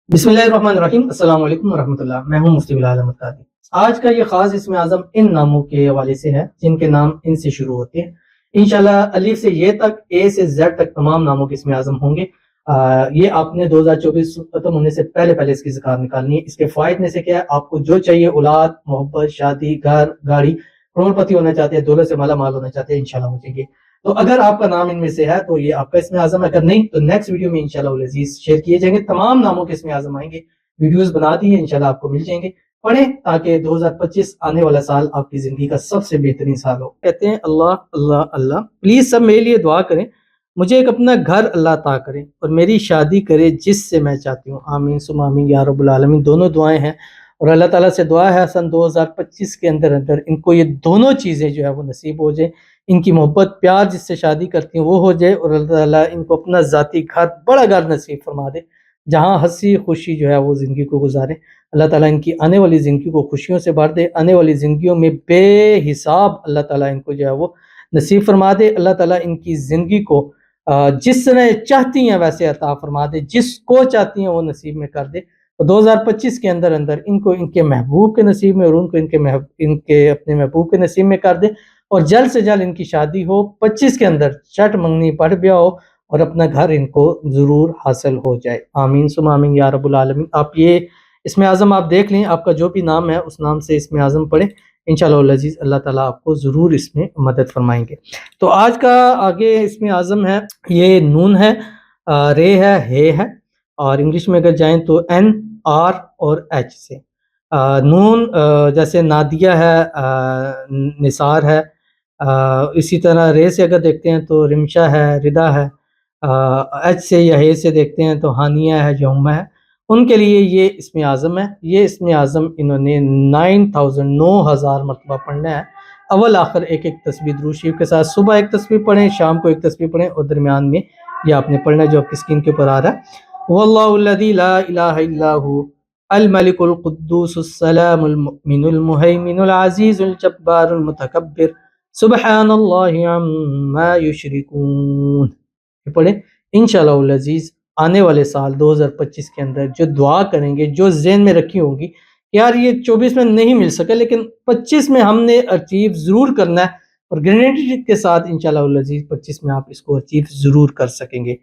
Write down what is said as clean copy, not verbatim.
बिस्मिल्लाहिर्रहमानिर्रहीम। अस्सलाम वालेकुम वरहमतुल्लाह। मैं हूं मुफ्ती बिलाल अहमद कादरी। आज का ये खास इसमें आज़म इन नामों के हवाले से है जिनके नाम इन से शुरू होते हैं। इंशाल्लाह अलीफ से ये तक, ए से जेड तक तमाम नामों के इसमें आज़म होंगे। ये आपने 2024 खत्म होने से पहले पहले इसकी ज़कात निकालनी है। इसके फायदे में से क्या है, आपको जो चाहिए औलाद, मोहब्बत, शादी, घर, गाड़ी, करोड़पति होना चाहते हैं, दौलत से माला माल होना चाहते हैं, इंशाल्लाह हो जाएंगे। तो अगर आपका नाम इनमें से है तो ये आपका इसमें आजम है, अगर नहीं तो नेक्स्ट वीडियो में इंशाल्लाह अजीज शेयर किए जाएंगे। तमाम नामों के इसमें आजम आएंगे, वीडियोस बना दी है, इंशाल्लाह आपको मिल जाएंगे। पढ़ें ताकि 2025 आने वाला साल आपकी जिंदगी का सबसे बेहतरीन साल हो। कहते हैं अल्लाह अल्लाह अल्लाह, प्लीज सब मेरे लिए दुआ करें, मुझे एक अपना घर अल्लाह अता करे और मेरी शादी करे जिससे मैं चाहती हूँ। आमीन सुम आमीन या रब्बुल आलमीन। दोनों दुआएं हैं और अल्लाह ताला से दुआ है सन 2025 के अंदर अंदर इनको ये दोनों चीज़ें जो है वो नसीब हो जाए। इनकी मोहब्बत प्यार जिससे शादी करती हैं वो हो जाए और अल्लाह ताला इनको अपना ज़ाती घर, बड़ा घर नसीब फरमा दे जहाँ हंसी खुशी जो है वो ज़िंदगी को गुजारे। अल्लाह ताला इनकी आने वाली ज़िंदगी को खुशियों से भर दे, आने वाली ज़िंदगियों में बेहिसाब अल्लाह ताला इनको जो है वो नसीब फरमा दे। अल्लाह ताला इनकी ज़िंदगी को जिस तरह चाहती हैं वैसे अता फरमा दे, जिसको चाहती हैं वो नसीब में कर दे। और 2025 के अंदर अंदर इनको इनके महबूब के नसीब में और उनको इनके अपने महबूब के नसीब में कर दे और जल्द से जल्द इनकी शादी हो। 25 के अंदर चट मंगनी पढ़ ब्याह हो और अपना घर इनको ज़रूर हासिल हो जाए। आमीन सुम आमीन या रब्बुल आलमीन। आप ये इसमें आज़म आप देख लें, आपका जो भी नाम है उस नाम से इसमें आज़म पढ़ें, इंशाअल्लाह अज़ीज़ अल्लाह ताला आपको ज़रूर इसमें मदद फरमाएंगे। तो आज का आगे इसमें आज़म है, ये नून है, रे है, हे है और इंग्लिश में अगर जाएं तो एन, आर और एच से। नून जैसे नादिया है, निसार है। इसी तरह रे से अगर देखते हैं तो रिमशा है, रिदा है। एच से या हे से देखते हैं तो हानिया है, यौमा है। उनके लिए ये इसमें आज़म है। ये इसमें आज़म इन्होंने 9,000 मरतबा पढ़ना है। अव्वल आखिर एक एक तस्बीह दुरूद शरीफ के साथ। सुबह एक तस्बीह पढ़ें, शाम को एक तस्बीह पढ़ें और दरमियान में ये आपने पढ़ना है जो आपकी स्क्रीन के ऊपर आ रहा है। वल्लाहुल्लज़ी ला इलाहा इल्ला हु अल मलिकुल कुद्दूसुस सलामुल मुमिनुल मुहैमिनुल अज़ीज़ुल जब्बारुल मुतकब्बिर सुब्हानल्लाहि अम्मा युशरिकून। ये पढ़े। इंशाअल्लाह अज़ीज़ आने वाले साल 2025 के अंदर जो दुआ करेंगे, जो ज़हन में रखी होगी यार ये 24 में नहीं मिल सका लेकिन 25 में हमने अचीव ज़रूर करना है और गारंटी के साथ इंशाअल्लाह अज़ीज़ 25 में आप इसको अचीव ज़रूर कर सकेंगे।